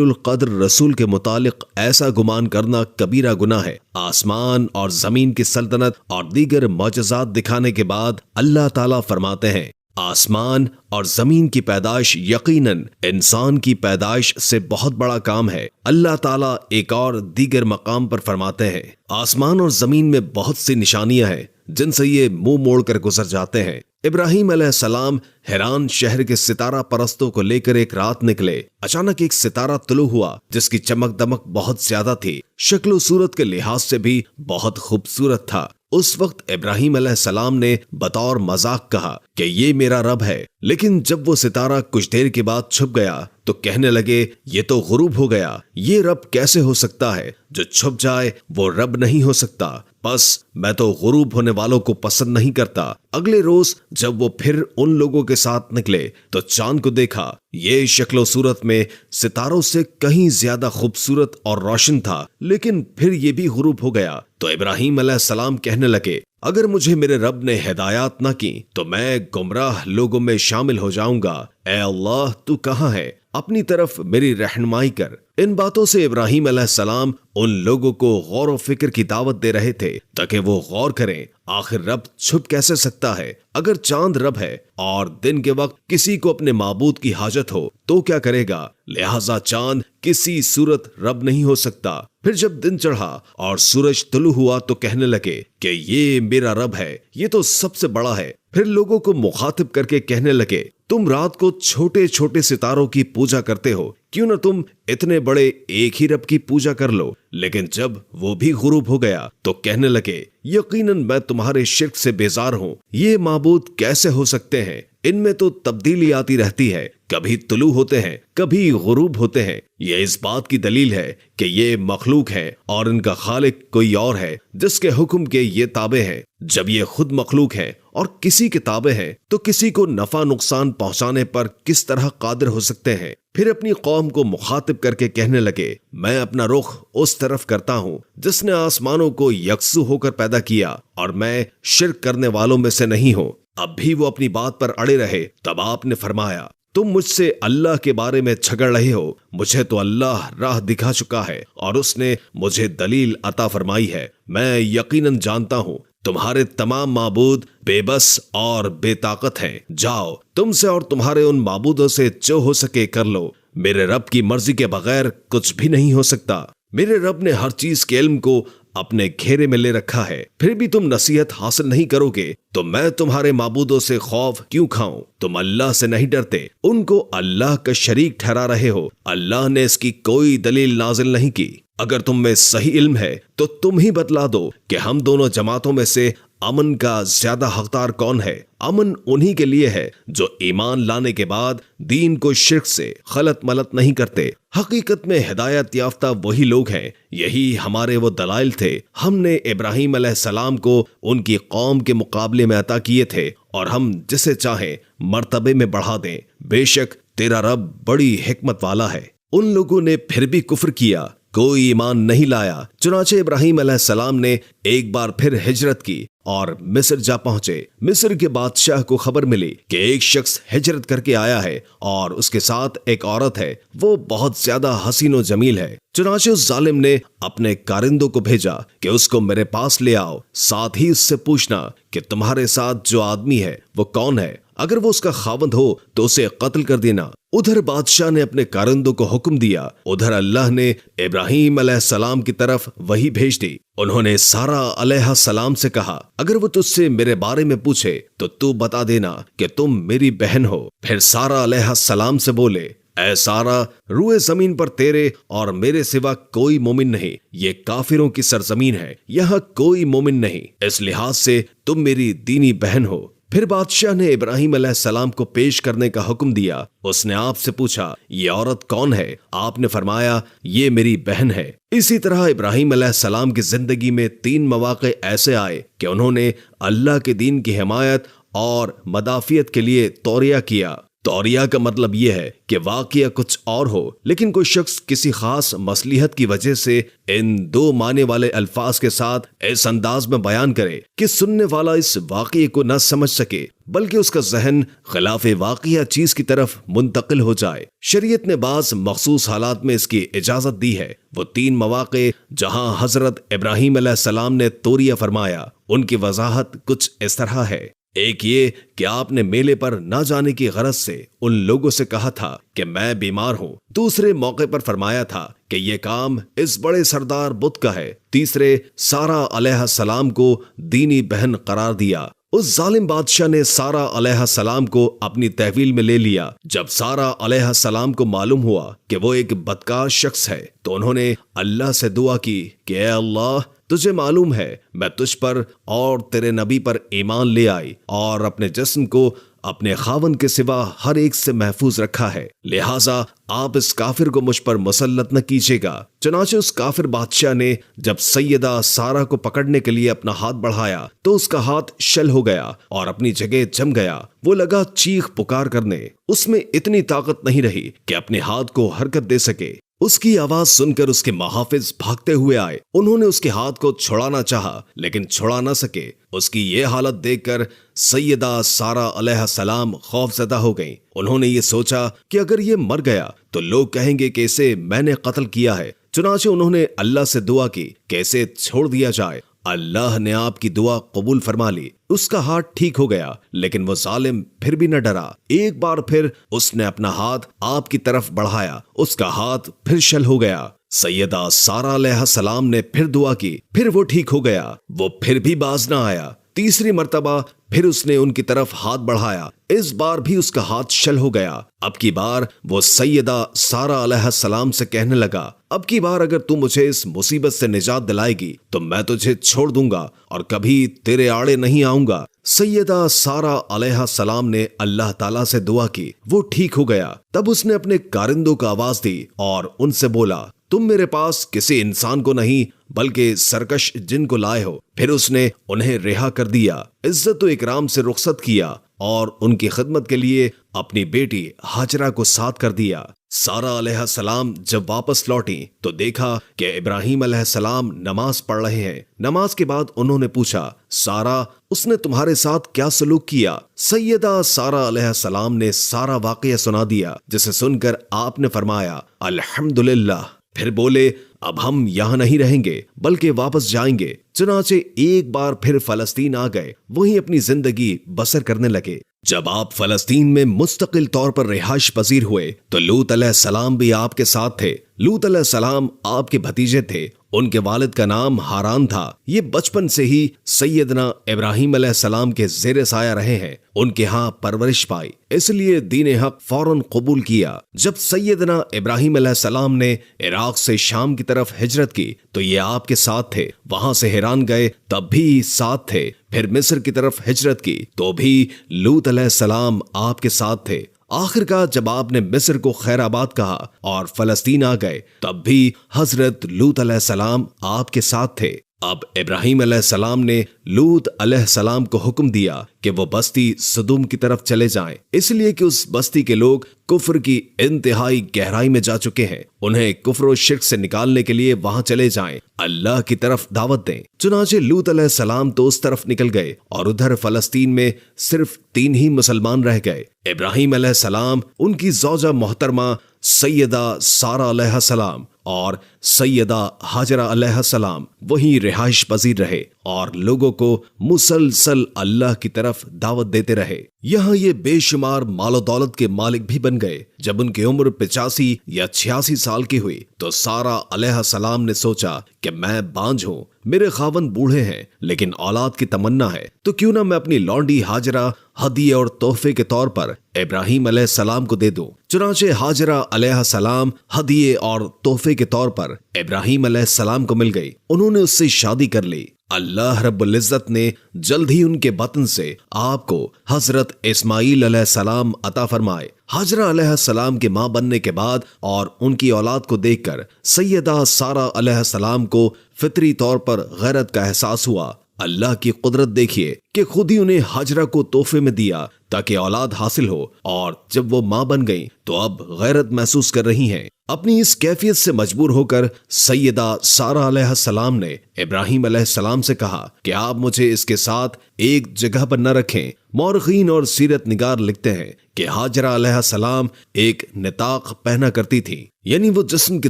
القدر رسول کے متعلق ایسا گمان کرنا کبیرہ گناہ ہے۔ آسمان اور زمین کی سلطنت اور دیگر معجزات دکھانے کے بعد اللہ تعالیٰ فرماتے ہیں، آسمان اور زمین کی پیدائش یقیناً انسان کی پیدائش سے بہت بڑا کام ہے۔ اللہ تعالیٰ ایک اور دیگر مقام پر فرماتے ہیں، آسمان اور زمین میں بہت سی نشانیاں ہیں جن سے یہ منہ موڑ کر گزر جاتے ہیں۔ ابراہیم علیہ السلام حیران شہر کے ستارہ پرستوں کو لے کر ایک رات نکلے۔ اچانک ایک ستارہ طلوع ہوا جس کی چمک دمک بہت زیادہ تھی، شکل و صورت کے لحاظ سے بھی بہت خوبصورت تھا۔ اس وقت ابراہیم علیہ السلام نے بطور مذاق کہا کہ یہ میرا رب ہے، لیکن جب وہ ستارہ کچھ دیر کے بعد چھپ گیا تو کہنے لگے یہ تو غروب ہو گیا، یہ رب کیسے ہو سکتا ہے؟ جو چھپ جائے وہ رب نہیں ہو سکتا، بس میں تو غروب ہونے والوں کو پسند نہیں کرتا۔ اگلے روز جب وہ پھر ان لوگوں کے ساتھ نکلے تو چاند کو دیکھا، یہ شکل و صورت میں ستاروں سے کہیں زیادہ خوبصورت اور روشن تھا، لیکن پھر یہ بھی غروب ہو گیا۔ تو ابراہیم علیہ السلام کہنے لگے، اگر مجھے میرے رب نے ہدایات نہ کی تو میں گمراہ لوگوں میں شامل ہو جاؤں گا۔ اے اللہ، تو کہاں ہے؟ اپنی طرف میری رہنمائی کر۔ ان باتوں سے ابراہیم علیہ السلام ان لوگوں کو غور و فکر کی دعوت دے رہے تھے تاکہ وہ غور کریں، آخر رب چھپ کیسے سکتا ہے؟ اگر چاند رب ہے اور دن کے وقت کسی کو اپنے معبود کی حاجت ہو تو کیا کرے گا؟ لہٰذا چاند کسی صورت رب نہیں ہو سکتا۔ پھر جب دن چڑھا اور سورج طلوع ہوا تو کہنے لگے کہ یہ میرا رب ہے، یہ تو سب سے بڑا ہے۔ پھر لوگوں کو مخاطب کر کے کہنے لگے، تم رات کو چھوٹے چھوٹے ستاروں کی پوجا کرتے ہو، کیوں نہ تم اتنے بڑے ایک ہی رب کی پوجا کر لو؟ لیکن جب وہ بھی غروب ہو گیا تو کہنے لگے، یقیناً میں تمہارے شرک سے بیزار ہوں، یہ معبود کیسے ہو سکتے ہیں؟ ان میں تو تبدیلی آتی رہتی ہے، کبھی طلوع ہوتے ہیں کبھی غروب ہوتے ہیں۔ یہ اس بات کی دلیل ہے کہ یہ مخلوق ہے اور ان کا خالق کوئی اور ہے جس کے حکم کے یہ تابع ہیں۔ جب یہ خود مخلوق ہے اور کسی کے تابع ہیں تو کسی کو نفع نقصان پہنچانے پر کس طرح قادر ہو سکتے ہیں؟ پھر اپنی قوم کو مخاطب کر کے کہنے لگے، میں اپنا رخ اس طرف کرتا ہوں جس نے آسمانوں کو یکسو ہو کر پیدا کیا، اور میں شرک کرنے والوں میں سے نہیں ہوں۔ اب بھی وہ اپنی بات پر اڑے رہے۔ تب آپ نے فرمایا، تم مجھ سے اللہ کے بارے میں جھگڑ رہے ہو، مجھے تو اللہ راہ دکھا چکا ہے اور اس نے مجھے دلیل عطا فرمائی ہے۔ میں یقیناً جانتا ہوں تمہارے تمام معبود بے بس اور بے طاقت ہیں۔ جاؤ، تم سے اور تمہارے ان معبودوں سے جو ہو سکے کر لو، میرے رب کی مرضی کے بغیر کچھ بھی نہیں ہو سکتا۔ میرے رب نے ہر چیز کے علم کو اپنے گھیرے میں لے رکھا ہے، پھر بھی تم نصیحت حاصل نہیں کرو گے تو میں تمہارے معبودوں سے خوف کیوں کھاؤں؟ تم اللہ سے نہیں ڈرتے، ان کو اللہ کا شریک ٹھہرا رہے ہو۔ اللہ نے اس کی کوئی دلیل نازل نہیں کی۔ اگر تم میں صحیح علم ہے تو تم ہی بتلا دو کہ ہم دونوں جماعتوں میں سے امن کا زیادہ حقدار کون ہے؟ امن انہی کے لیے ہے جو ایمان لانے کے بعد دین کو شرک سے خلط ملط نہیں کرتے۔ حقیقت میں ہدایت یافتہ وہی لوگ ہیں، یہی ہمارے وہ دلائل تھے۔ ہم نے ابراہیم علیہ السلام کو ان کی قوم کے مقابلے میں عطا کیے تھے، اور ہم جسے چاہیں مرتبے میں بڑھا دیں۔ بے شک تیرا رب بڑی حکمت والا ہے۔ ان لوگوں نے پھر بھی کفر کیا، کوئی ایمان نہیں لایا۔ چنانچہ ابراہیم علیہ السلام نے ایک بار پھر ہجرت کی اور مصر جا پہنچے۔ مصر کے بادشاہ کو خبر ملی کہ ایک شخص ہجرت کر کے آیا ہے اور اس کے ساتھ ایک عورت ہے، وہ بہت زیادہ حسین و جمیل ہے۔ چنانچہ اس ظالم نے اپنے کارندوں کو بھیجا کہ اس کو میرے پاس لے آؤ، ساتھ ہی اس سے پوچھنا کہ تمہارے ساتھ جو آدمی ہے وہ کون ہے، اگر وہ اس کا خاوند ہو تو اسے قتل کر دینا۔ ادھر بادشاہ نے اپنے کارندوں کو حکم دیا، ادھر اللہ نے ابراہیم علیہ السلام کی طرف وحی بھیج دی۔ انہوں نے سارہ علیہ السلام سے کہا، اگر وہ تجھ سے میرے بارے میں پوچھے تو تو بتا دینا کہ تم میری بہن ہو۔ پھر سارہ علیہ السلام سے بولے، اے سارا، روئے زمین پر تیرے اور میرے سوا کوئی مومن نہیں، یہ کافروں کی سرزمین ہے، یہاں کوئی مومن نہیں، اس لحاظ سے تم میری دینی بہن ہو۔ پھر بادشاہ نے ابراہیم علیہ السلام کو پیش کرنے کا حکم دیا۔ اس نے آپ سے پوچھا، یہ عورت کون ہے؟ آپ نے فرمایا، یہ میری بہن ہے۔ اسی طرح ابراہیم علیہ السلام کی زندگی میں 3 مواقع ایسے آئے کہ انہوں نے اللہ کے دین کی حمایت اور مدافعت کے لیے توریہ کیا۔ توریہ کا مطلب یہ ہے کہ واقعہ کچھ اور ہو، لیکن کوئی شخص کسی خاص مصلحت کی وجہ سے ان 2 معنی والے الفاظ کے ساتھ اس انداز میں بیان کرے کہ سننے والا اس واقعے کو نہ سمجھ سکے، بلکہ اس کا ذہن خلاف واقعہ چیز کی طرف منتقل ہو جائے۔ شریعت نے بعض مخصوص حالات میں اس کی اجازت دی ہے۔ وہ 3 مواقع جہاں حضرت ابراہیم علیہ السلام نے توریہ فرمایا، ان کی وضاحت کچھ اس طرح ہے۔ ایک یہ کہ آپ نے میلے پر نہ جانے کی غرض سے ان لوگوں سے کہا تھا کہ میں بیمار ہوں۔ دوسرے موقع پر فرمایا تھا کہ یہ کام اس بڑے سردار بت کا ہے۔ تیسرے، سارا علیہ السلام کو دینی بہن قرار دیا۔ اس ظالم بادشاہ نے سارا علیہ السلام کو اپنی تحویل میں لے لیا۔ جب سارا علیہ السلام کو معلوم ہوا کہ وہ ایک بدکار شخص ہے تو انہوں نے اللہ سے دعا کی کہ اے اللہ، تجھے معلوم ہے میں تجھ پر اور تیرے نبی پر ایمان لے آئی اور اپنے جسم کو اپنے خاوند کے سوا ہر ایک سے محفوظ رکھا ہے، لہٰذا آپ اس کافر کو مجھ پر مسلط نہ کیجیے گا۔ چنانچہ اس کافر بادشاہ نے جب سیدہ سارا کو پکڑنے کے لیے اپنا ہاتھ بڑھایا تو اس کا ہاتھ شل ہو گیا اور اپنی جگہ جم گیا۔ وہ لگا چیخ پکار کرنے، اس میں اتنی طاقت نہیں رہی کہ اپنے ہاتھ کو حرکت دے سکے۔ اس کی آواز سن کر اس کے محافظ بھاگتے ہوئے آئے۔ انہوں نے اس کے ہاتھ کو چھڑانا چاہا لیکن چھڑا نہ سکے۔ اس کی یہ حالت دیکھ کر سیدہ سارا علیہ السلام خوف زدہ ہو گئیں۔ انہوں نے یہ سوچا کہ اگر یہ مر گیا تو لوگ کہیں گے کہ اسے میں نے قتل کیا ہے۔ چنانچہ انہوں نے اللہ سے دعا کی کہ اسے چھوڑ دیا جائے۔ اللہ نے آپ کی دعا قبول فرما لی۔ اس کا ہاتھ ٹھیک ہو گیا، لیکن وہ ظالم پھر بھی نہ ڈرا۔ ایک بار پھر اس نے اپنا ہاتھ آپ کی طرف بڑھایا، اس کا ہاتھ پھر شل ہو گیا۔ سیدہ سارا علیہ السلام نے پھر دعا کی، پھر وہ ٹھیک ہو گیا۔ وہ پھر بھی باز نہ آیا۔ تیسری مرتبہ پھر اس نے ان کی طرف ہاتھ بڑھایا، اس بار بھی اس کا ہاتھ شل ہو گیا۔ اب کی بار وہ سیدہ سارا علیہ السلام سے کہنے لگا، اب کی بار اگر تم مجھے اس مصیبت سے نجات دلائے گی تو میں تجھے چھوڑ دوں گا اور کبھی تیرے آڑے نہیں آؤں گا۔ سیدہ سارا علیہ السلام نے اللہ تعالیٰ سے دعا کی، وہ ٹھیک ہو گیا۔ تب اس نے اپنے کارندوں کو آواز دی اور ان سے بولا، تم میرے پاس کسی انسان کو نہیں بلکہ سرکش جن کو لائے ہو۔ پھر اس نے انہیں رہا کر دیا، عزت و اکرام سے رخصت کیا اور ان کی خدمت کے لیے اپنی بیٹی ہاجرہ کو ساتھ کر دیا۔ سارا علیہ السلام جب واپس لوٹی تو دیکھا کہ ابراہیم علیہ السلام نماز پڑھ رہے ہیں۔ نماز کے بعد انہوں نے پوچھا، سارا، اس نے تمہارے ساتھ کیا سلوک کیا؟ سیدہ سارا علیہ السلام نے سارا واقعہ سنا دیا، جسے سن کر آپ نے فرمایا، الحمدللہ۔ پھر بولے، اب ہم یہاں نہیں رہیں گے بلکہ واپس جائیں گے۔ چنانچہ ایک بار پھر فلسطین آ گئے، وہیں اپنی زندگی بسر کرنے لگے۔ جب آپ فلسطین میں مستقل طور پر رہائش پذیر ہوئے تو لوط علیہ السلام بھی آپ کے ساتھ تھے۔ لوط علیہ السلام آپ کے بھتیجے تھے، ان کے والد کا نام ہاران تھا۔ یہ بچپن سے ہی سیدنا ابراہیم علیہ السلام کے زیر سایہ رہے ہیں، ان کے ہاں پرورش پائی، اس لیے دین حق فوراً قبول کیا۔ جب سیدنا ابراہیم علیہ السلام نے عراق سے شام کی طرف ہجرت کی تو یہ آپ کے ساتھ تھے، وہاں سے حیران گئے تب بھی ساتھ تھے، پھر مصر کی طرف ہجرت کی تو بھی لوط علیہ السلام آپ کے ساتھ تھے۔ آخر کا جب آپ نے مصر کو خیر آباد کہا اور فلسطین آ گئے تب بھی حضرت لوط علیہ السلام آپ کے ساتھ تھے۔ اب ابراہیم علیہ السلام نے لوط علیہ السلام کو حکم دیا کہ وہ بستی سدوم کی طرف چلے جائیں، اس لیے کہ اس بستی کے لوگ کفر کی انتہائی گہرائی میں جا چکے ہیں، انہیں کفر و شرک سے نکالنے کے لیے وہاں چلے جائیں، اللہ کی طرف دعوت دیں۔ چنانچہ لوط علیہ السلام تو اس طرف نکل گئے اور ادھر فلسطین میں صرف 3 ہی مسلمان رہ گئے، ابراہیم علیہ السلام، ان کی زوجہ محترمہ سیدہ سارا علیہ السلام اور سیدہ ہاجرہ علیہ السلام وہیں رہائش پذیر رہے اور لوگوں کو مسلسل اللہ کی طرف دعوت دیتے رہے۔ یہاں یہ بے شمار مال و دولت کے مالک بھی بن گئے۔ جب ان کی عمر 85 یا 86 سال کی ہوئی تو سارا علیہ السلام نے سوچا کہ میں بانجھ ہوں، میرے خاوند بوڑھے ہیں لیکن اولاد کی تمنا ہے، تو کیوں نہ میں اپنی لونڈی ہاجرہ हदिये और तोहफे के तौर पर इब्राहीम अलैहिस्सलाम को दे दूं। चुनाचे हाजरा अलैहिस्सलाम हदिये और तोहफे के तौर पर इब्राहीम अलैहिस्सलाम को मिल गई। उन्होंने उससे शादी कर ली। अल्लाह रब्बुल इज्जत ने जल्द ही उनके बतन से आपको हजरत इस्माईल अलैहिस्सलाम अता फरमाए। हाजरा अलैहिस्सलाम के मां बनने के बाद और उनकी औलाद को देखकर सैयदा सारा अलैहिस्सलाम को फितरी तौर पर गैरत का एहसास हुआ। अल्लाह की कुदरत देखिए कि खुद ही उन्हें हाजरा को तोहफे में दिया ताकि औलाद हासिल हो, और जब वो मां बन गईं तो अब गैरत महसूस कर रही हैं। अपनी इस कैफियत से मजबूर होकर सैयदा सारा अलैहिस्सलाम ने इब्राहीम अलैहिस्सलाम से कहा कि आप मुझे इसके साथ एक जगह पर न रखें। मौरखीन और सीरत निगार लिखते हैं कि हाजरा अलैहिस्सलाम एक निताक पहना करती थी, यानी वो जिस्म के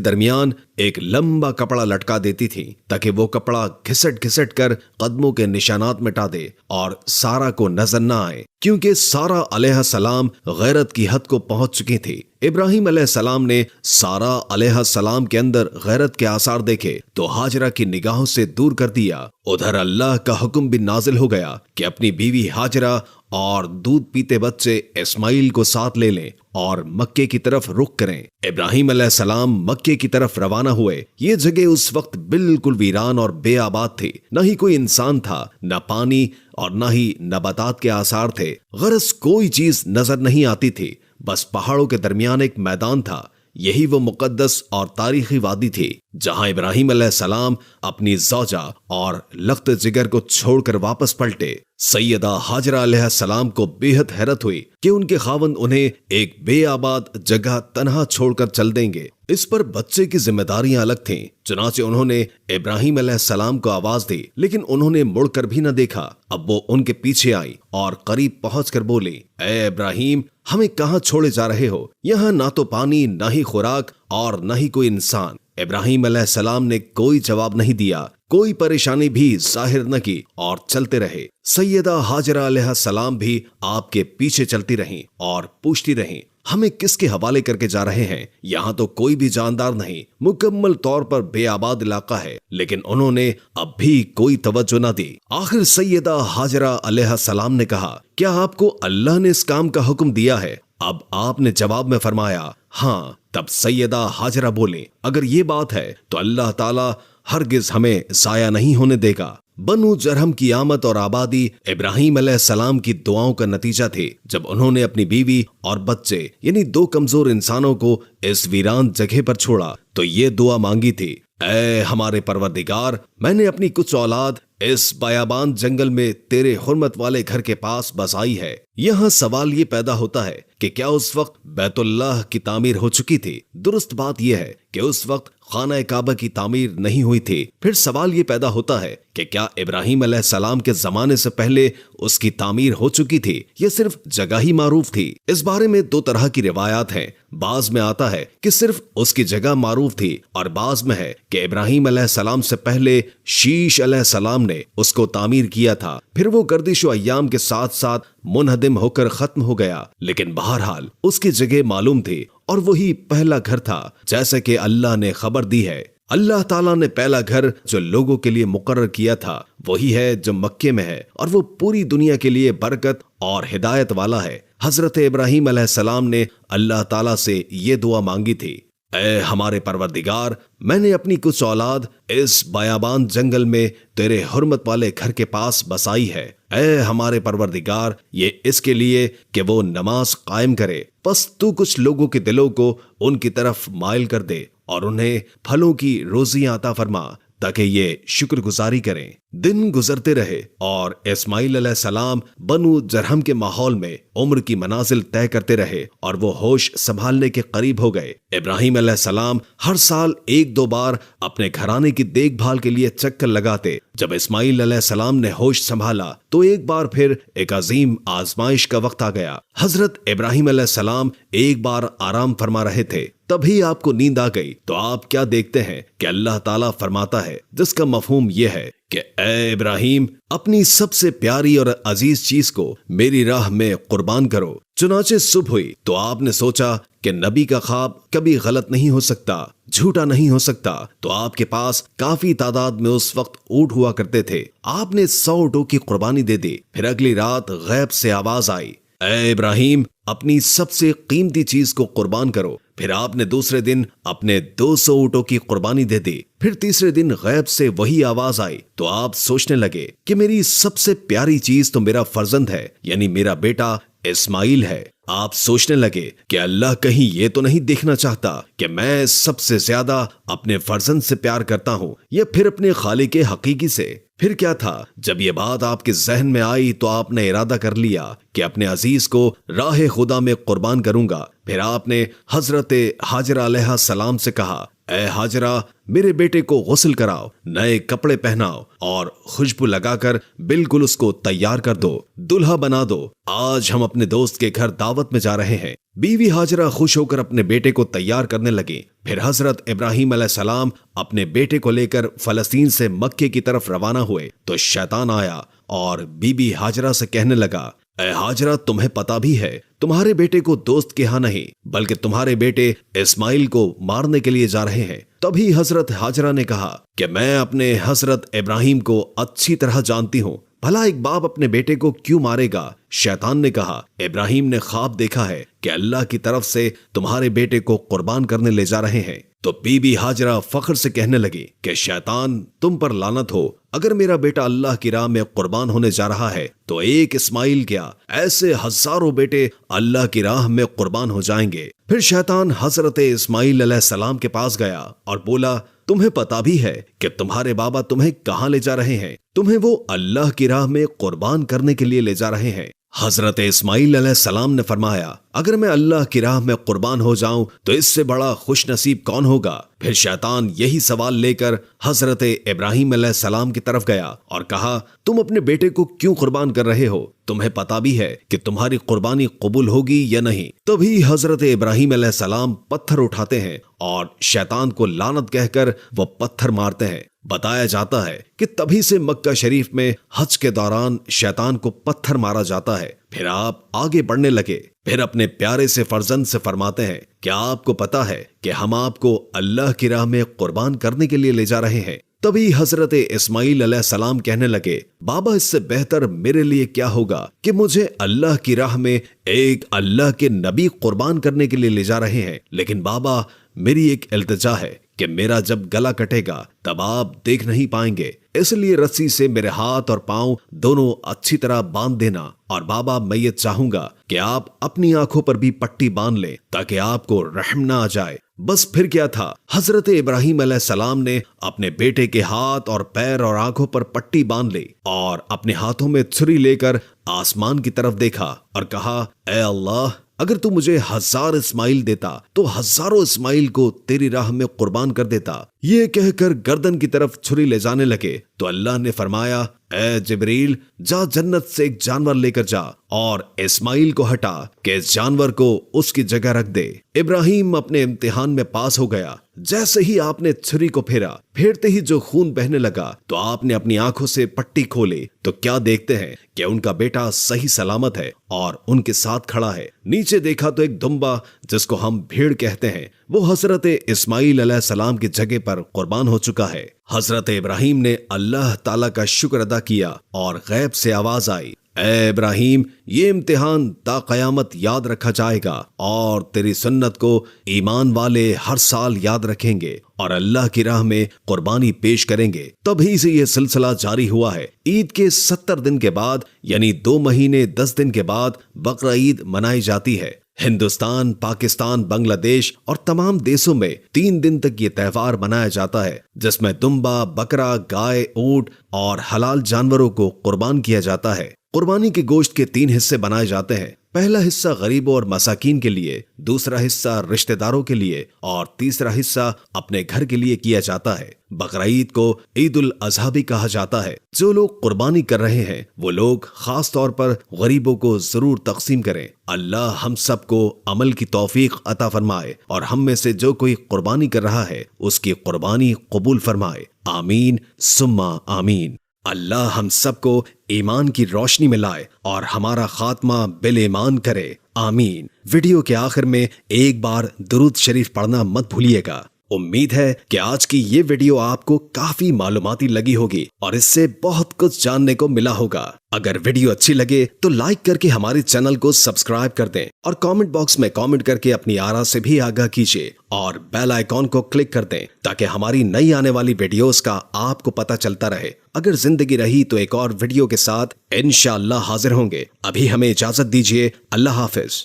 दरमियान एक लंबा कपड़ा लटका देती थी ताकि वो कपड़ा घिसट घिसट कर कदमों के निशानात मिटा दे और सारा को नजर न आए, क्योंकि सारा अलैहिस्सलाम गैरत की हद को पहुंच चुकी थी। इब्राहीम अलैहिस्सलाम ने सारा अलैहिस्सलाम के अंदर गैरत के आसार देखे तो हाजरा की निगाहों से दूर कर दिया। उधर अल्लाह का हुक्म भी नाजिल हो गया कि अपनी बीवी हाजरा और दूध पीते बच्चे इस्माइल को साथ ले लें और मक्के की तरफ रुख करें। इब्राहीम अलैहिस्सलाम मक्के की तरफ रवाना हुए। ये जगह उस वक्त बिल्कुल वीरान और बेआबाद थी। न ही कोई इंसान था, न पानी और न ही नबातात के आसार थे। गरज कोई चीज नजर नहीं आती थी, बस पहाड़ों के दरमियान एक मैदान था। यही वो मुकद्दस और तारीखी वादी थी जहां इब्राहीम अलैहिस्सलाम अपनी ज़ौजा और लख्त जिगर को छोड़कर वापस पलटे। सैयदा हाजरा अलैहिस्सलाम को बेहद हैरत हुई कि उनके खावंद उन्हें एक बेआबाद जगह तन्हा छोड़कर चल देंगे। इस पर बच्चे की जिम्मेदारियां अलग थीं। चुनाचे उन्होंने इब्राहीम अलैहिस्सलाम को आवाज दी, लेकिन उन्होंने मुड़कर भी न देखा। अब वो उनके पीछे आई और करीब पहुंचकर बोली, ऐ इब्राहीम, हमें कहां छोड़े जा रहे हो? यहाँ ना तो पानी, ना ही खुराक और न ही कोई इंसान। इब्राहीम अलैहिस्सलाम ने कोई जवाब नहीं दिया, कोई परेशानी भी जाहिर न की और चलते रहे। सैयदा हाजरा अलैहिस्सलाम भी आपके पीछे चलती रहीं और पूछती रहीं, हमें किसके हवाले करके जा रहे हैं? यहाँ तो कोई भी जानदार नहीं, मुकम्मल तौर पर बेआबाद इलाका है। लेकिन उन्होंने अब भी कोई तवज्जो न दी। आखिर सैयदा हाजरा अलैहिस्सलाम ने कहा, क्या आपको अल्लाह ने इस काम का हुक्म दिया है? अब आपने जवाब में फरमाया, हाँ। तब सैयदा हाजरा बोले, अगर ये बात है तो अल्लाह ताला हरगिज हमें जाया नहीं होने देगा। बनु जरहम की आमद और आबादी इब्राहीम अलैहिस्सलाम की दुआओं का नतीजा थी। जब उन्होंने अपनी बीवी और बच्चे यानी दो कमजोर इंसानों को इस वीरान जगह पर छोड़ा तो ये दुआ मांगी थी, ऐ हमारे परवरदिगार, मैंने अपनी कुछ औलाद इस बयाबान जंगल में तेरे हुर्मत वाले घर के पास बसाई है। यहाँ सवाल ये पैदा होता है कि क्या उस वक्त बैतुल्लाह की तामीर हो चुकी थी? दुरुस्त बात यह है कि उस वक्त खाना काबा की तामीर नहीं हुई थी। फिर सवाल ये पैदा होता है कि क्या इब्राहीम अलैहिस्सलाम के जमाने से पहले उसकी तामीर हो चुकी थी या सिर्फ जगह ही मारूफ थी? इस बारे में दो तरह की रिवायात हैं। बाज में आता है कि सिर्फ उसकी जगह मारूफ थी और बाज में है कि इब्राहीम अलैहिस्सलाम से पहले शीश अलैहिस्सलाम ने उसको तामीर किया था। फिर वो गर्दिश अय्याम के साथ साथ मुनहदिम होकर खत्म हो गया। लेकिन बहरहाल उसकी जगह मालूम थी और वही पहला घर था, जैसे कि अल्लाह ने खबर दी है। अल्लाह ताला ने पहला घर जो लोगों के लिए मुकर्रर किया था वही है जो मक्के में है, और वो पूरी दुनिया के लिए बरकत और हिदायत वाला है। हजरत इब्राहीम अलैहिस्सलाम ने अल्लाह ताला से ये दुआ मांगी थी, ऐ हमारे परवरदिगार, मैंने अपनी कुछ औलाद इस बयाबान जंगल में तेरे हुर्मत वाले घर के पास बसाई है। ऐ हमारे परवरदिगार, ये इसके लिए कि वो नमाज कायम करे। बस तू कुछ लोगों के दिलों को उनकी तरफ माइल कर दे और उन्हें फलों की रोजियां अता फरमा ताकि ये शुक्रगुजारी करें। दिन गुजरते रहे और इस्माइल अलैहिस्सलाम बनु जरहम के माहौल में उम्र की मनाजिल तय करते रहे और वो होश संभालने के करीब हो गए। इब्राहीम अलैहिस्सलाम हर साल एक दो बार अपने घराने की देखभाल के लिए चक्कर लगाते। जब इस्माइल अलैहिस्सलाम ने होश संभाला तो एक बार फिर एक अजीम आजमाइश का वक्त आ गया। हजरत इब्राहीम अलैहिस्सलाम एक बार आराम फरमा रहे थे तभी आपको नींद आ गई तो आप क्या देखते हैं कि अल्लाह ताला फरमाता है, जिसका मफहूम यह है कि ए इब्राहिम, अपनी सबसे प्यारी और अजीज चीज को मेरी राह में कुर्बान करो। चुनाचे सुबह हुई तो आपने सोचा कि नबी का ख्वाब कभी गलत नहीं हो सकता, झूठा नहीं हो सकता। तो आपके पास काफी तादाद में उस वक्त ऊंट हुआ करते थे। आपने 100 ऊंटों की कुर्बानी दे दी। फिर अगली रात गैब से आवाज आई, ए इब्राहिम, अपनी सबसे कीमती चीज को कुर्बान करो। फिर आपने दूसरे दिन अपने 200 ऊंटों की कुर्बानी दे दी। फिर तीसरे दिन गैब से वही आवाज आई तो आप सोचने लगे कि मेरी सबसे प्यारी चीज तो मेरा फर्जंद है, यानी मेरा बेटा इस्माइल है। आप सोचने लगे कि अल्लाह कहीं ये तो नहीं देखना चाहता कि मैं सबसे ज्यादा अपने फर्जंद से प्यार करता हूँ या फिर अपने खालिक हकीकी से। फिर क्या था, जब ये बात आपके जहन में आई तो आपने इरादा कर लिया कि अपने अजीज को राह खुदा में कुर्बान करूंगा। फिर आपने हजरत हाजरा अलैहा सलाम से कहा, ए हाजरा, मेरे बेटे को गुस्ल कराओ, नए कपड़े पहनाओ और खुशबू लगाकर बिल्कुल उसको तैयार कर दो, दुल्हा बना दो। आज हम अपने दोस्त के घर दावत में जा रहे हैं। बीवी हाजरा खुश होकर अपने बेटे को तैयार करने लगी। फिर हजरत इब्राहिम अलैहिस्सलाम अपने बेटे को लेकर फलस्तीन से मक्के की तरफ रवाना हुए तो शैतान आया और बीबी हाजरा से कहने लगा, ए हाजरा, तुम्हें पता भी है तुम्हारे बेटे को दोस्त के यहाँ नहीं बल्कि तुम्हारे बेटे इस्माइल को मारने के लिए जा रहे हैं। तभी हजरत हाजरा ने कहा कि मैं अपने हजरत इब्राहिम को अच्छी तरह जानती हूँ, भला एक बाप अपने बेटे को क्यों मारेगा। शैतान ने कहा, इब्राहिम ने ख्वाब देखा है कि अल्लाह की तरफ से तुम्हारे बेटे को कुर्बान करने ले जा रहे हैं। तो बीबी हाजरा फख्र से कहने लगी कि शैतान, तुम पर लानत हो, अगर मेरा बेटा अल्लाह की राह में कुर्बान होने जा रहा है तो एक इस्माइल क्या, ऐसे हजारों बेटे अल्लाह की राह में कुर्बान हो जाएंगे। फिर शैतान हजरत इस्माइल अलैहिस्सलाम के पास गया और बोला, तुम्हें पता भी है कि तुम्हारे बाबा तुम्हें कहाँ ले जा रहे हैं? तुम्हें वो अल्लाह की राह में कुर्बान करने के लिए ले जा रहे हैं। हजरत इस्माइल अलैहिस्सलाम ने फरमाया, अगर मैं अल्लाह की राह में कुर्बान हो जाऊं तो इससे बड़ा खुश नसीब कौन होगा। फिर शैतान यही सवाल लेकर हजरत इब्राहिम अलैहिस्सलाम की तरफ गया और कहा, तुम अपने बेटे को क्यों कुर्बान कर रहे हो? तुम्हें पता भी है कि तुम्हारी कुर्बानी कबूल होगी या नहीं। तभी हजरत इब्राहिम अलैहिस्सलाम पत्थर उठाते हैं और शैतान को लानत कहकर वो पत्थर मारते हैं। बताया जाता है कि तभी से मक्का शरीफ में हज के दौरान शैतान को पत्थर मारा जाता है। फिर आप आगे बढ़ने लगे। फिर अपने प्यारे से फर्जंद से फरमाते हैं, क्या आपको पता है कि हम आपको अल्लाह की राह में कुर्बान करने के लिए ले जा रहे हैं? तभी हजरत इस्माइल अलैहिस्सलाम कहने लगे, बाबा, इससे बेहतर मेरे लिए क्या होगा कि मुझे अल्लाह की राह में एक अल्लाह के नबी कुर्बान करने के लिए ले जा रहे हैं। लेकिन बाबा, मेरी एक इल्तिजा है कि मेरा जब गला कटेगा तब आप देख नहीं पाएंगे, इसलिए रस्सी से मेरे हाथ और पांव दोनों अच्छी तरह बांध देना। और बाबा, मैं ये चाहूंगा कि आप अपनी आंखों पर भी पट्टी बांध लें ताकि आपको रहम ना आ जाए। बस फिर क्या था, हजरत इब्राहिम अलैहिस्सलाम ने अपने बेटे के हाथ और पैर और आंखों पर पट्टी बांध ली और अपने हाथों में छुरी लेकर आसमान की तरफ देखा और कहा, ए अल्लाह, अगर तू मुझे 1000 इस्माइल देता तो हजारों इस्माइल को तेरी राह में कुर्बान कर देता। ये कहकर गर्दन की तरफ छुरी ले जाने लगे तो अल्लाह ने फरमाया, ए जिब्रील, जा जन्नत से एक जानवर लेकर जा और इस्माइल को हटा कि इस जानवर को उसकी जगह रख दे। इब्राहिम अपने इम्तिहान में पास हो गया। जैसे ही आपने छुरी को फेरा, फेरते ही जो खून बहने लगा तो आपने अपनी आंखों से पट्टी खोली तो क्या देखते हैं कि उनका बेटा सही सलामत है और उनके साथ खड़ा है। नीचे देखा तो एक दुम्बा, जिसको हम भेड़ कहते हैं, वो हजरत इस्माइल अलैहिस्सलाम की जगह पर कुर्बान हो चुका है। हजरत इब्राहिम ने अल्लाह ताला का शुक्र अदा किया और गैब से आवाज आई, ए इब्राहिम, ये इम्तिहान ता कयामत याद रखा जाएगा और तेरी सुन्नत को ईमान वाले हर साल याद रखेंगे और अल्लाह की राह में कुर्बानी पेश करेंगे। तभी से ये सिलसिला जारी हुआ है। ईद के 70 दिन के बाद, यानी 2 महीने 10 दिन के बाद बकरा ईद मनाई जाती है। हिंदुस्तान, पाकिस्तान, बांग्लादेश और तमाम देशों में 3 दिन तक ये त्योहार मनाया जाता है, जिसमें दुम्बा, बकरा, गाय, ऊंट और हलाल जानवरों को कुर्बान किया जाता है। कुर्बानी के गोश्त के 3 हिस्से बनाए जाते हैं। पहला हिस्सा गरीबों और मसाकीन के लिए, दूसरा हिस्सा रिश्तेदारों के लिए और तीसरा हिस्सा अपने घर के लिए किया जाता है। बकरा ईद को ईद उल अज़हा भी कहा जाता है। जो लोग कुर्बानी कर रहे हैं वो लोग खास तौर पर गरीबों को जरूर तकसीम करें। अल्लाह हम सबको अमल की तौफीक अता फरमाए और हम में से जो कोई कुर्बानी कर रहा है उसकी कुर्बानी कबूल फरमाए। आमीन सुम्मा आमीन। अल्लाह हम सबको ईमान की रोशनी में लाए और हमारा खात्मा बिल ईमान करे। आमीन। वीडियो के आखिर में एक बार दुरूद शरीफ पढ़ना मत भूलिएगा। उम्मीद है कि आज की ये वीडियो आपको काफी मालूमाती लगी होगी और इससे बहुत कुछ जानने को मिला होगा। अगर वीडियो अच्छी लगे तो लाइक करके हमारे चैनल को सब्सक्राइब कर दें और कमेंट बॉक्स में कमेंट करके अपनी आरा से भी आगाह कीजिए और बेल आइकॉन को क्लिक कर दें ताकि हमारी नई आने वाली वीडियोस का आपको पता चलता रहे। अगर जिंदगी रही तो एक और वीडियो के साथ इंशाअल्लाह हाजिर होंगे। अभी हमें इजाजत दीजिए। अल्लाह हाफिज।